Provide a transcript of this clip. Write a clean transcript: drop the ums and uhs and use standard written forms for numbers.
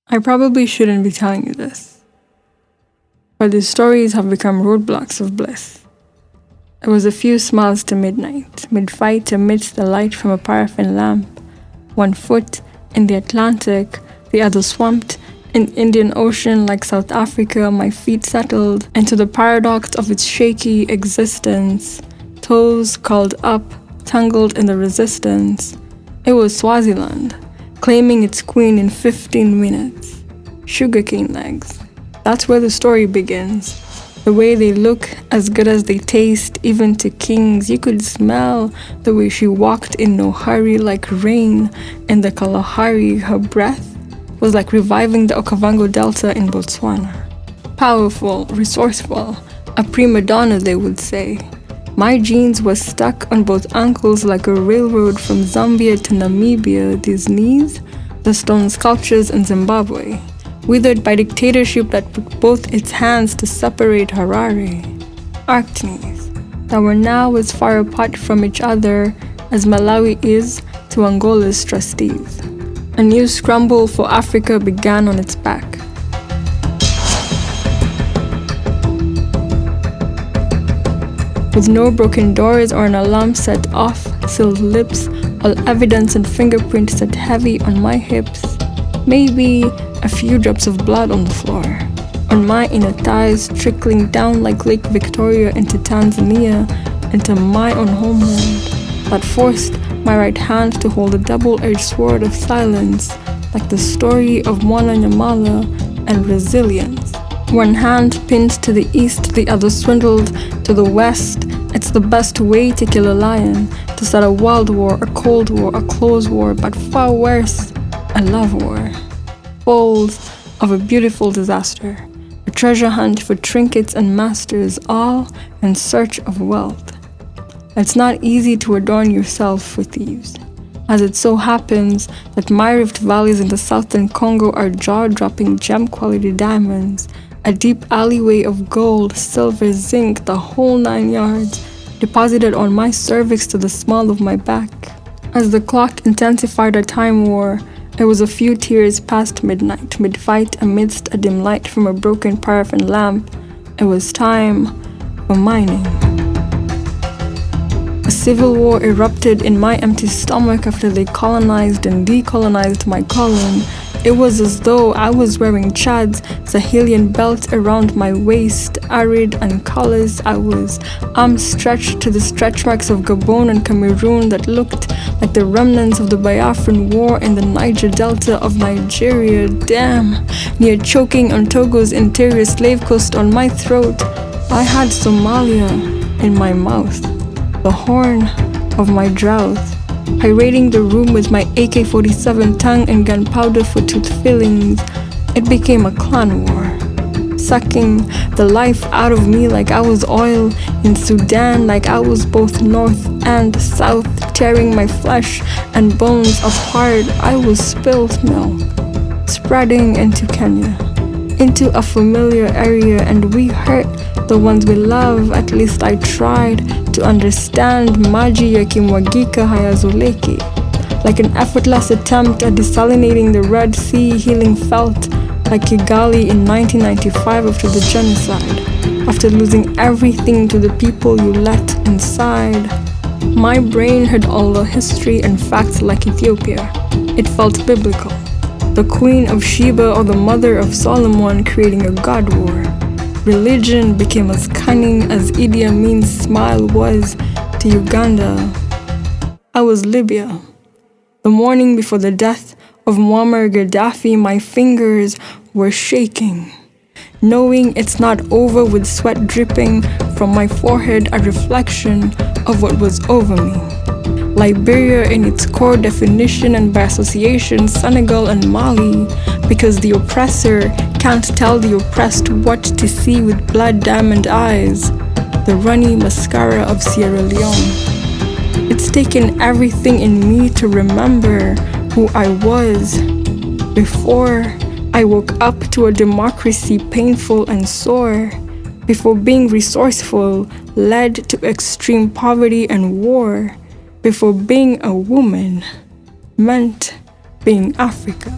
I probably shouldn't be telling you this, but these stories have become roadblocks of bliss. It was a few smiles to midnight, mid-fight amidst the light from a paraffin lamp, one foot in the Atlantic, the other swamped in Indian Ocean like South Africa. My feet settled into the paradox of its shaky existence, toes curled up, tangled in the resistance. It was Swaziland, claiming its queen in 15 minutes. Sugarcane legs. That's where the story begins. The way they look, as good as they taste, even to kings. You could smell the way she walked in no hurry like rain in the Kalahari. Her breath was like reviving the Okavango Delta in Botswana. Powerful, resourceful, a prima donna they would say. My jeans were stuck on both ankles like a railroad from Zambia to Namibia. These knees, the stone sculptures in Zimbabwe, withered by dictatorship that put both its hands to separate Harare. Arced knees that were now as far apart from each other as Malawi is to Angola's trustees. A new scramble for Africa began on its back. With no broken doors or an alarm set off, sealed lips, all evidence and fingerprints set heavy on my hips. Maybe a few drops of blood on the floor, on my inner thighs, trickling down like Lake Victoria into Tanzania, into my own homeland, that forced my right hand to hold a double-edged sword of silence, like the story of Mwana Nyamala and resilience. One hand pinned to the east, the other swindled to the west. It's the best way to kill a lion, to start a wild war, a cold war, a close war, but far worse, a love war. Bowls of a beautiful disaster, a treasure hunt for trinkets and masters, all in search of wealth. It's not easy to adorn yourself with these, as it so happens that my rift valleys in the southern Congo are jaw-dropping gem-quality diamonds, a deep alleyway of gold, silver, zinc, the whole 9 yards, deposited on my cervix to the small of my back. As the clock intensified our time war, it was a few tears past midnight, mid-fight amidst a dim light from a broken paraffin lamp. It was time for mining. A civil war erupted in my empty stomach after they colonized and decolonized my colon. It was as though I was wearing Chad's Sahelian belt around my waist, arid and callous. I was arms stretched to the stretch marks of Gabon and Cameroon that looked like the remnants of the Biafran War in the Niger Delta of Nigeria. Damn, near choking on Togo's interior slave coast on my throat, I had Somalia in my mouth, the horn of my drought. Parading the room with my AK-47 tongue and gunpowder for tooth fillings, it became a clan war, sucking the life out of me like I was oil in Sudan, like I was both north and south, tearing my flesh and bones apart. I was spilled milk, spreading into Kenya, into a familiar area, and we hurt the ones we love. At least I tried to understand. Maji yakimwagika hayazoleki, like an effortless attempt at desalinating the Red Sea. Healing felt like Kigali in 1995 after the genocide, after losing everything to the people you let inside. My brain heard all the history and facts like Ethiopia. It felt biblical. The Queen of Sheba or the Mother of Solomon creating a God war. Religion became as cunning as Idi Amin's smile was to Uganda. I was Libya. The morning before the death of Muammar Gaddafi, my fingers were shaking, knowing it's not over, with sweat dripping from my forehead, a reflection of what was over me. Liberia in its core definition, and by association Senegal and Mali, because the oppressor can't tell the oppressed what to see with blood diamond eyes, the runny mascara of Sierra Leone. It's taken everything in me to remember who I was before I woke up to a democracy painful and sore, before being resourceful led to extreme poverty and war, before being a woman meant being Africa.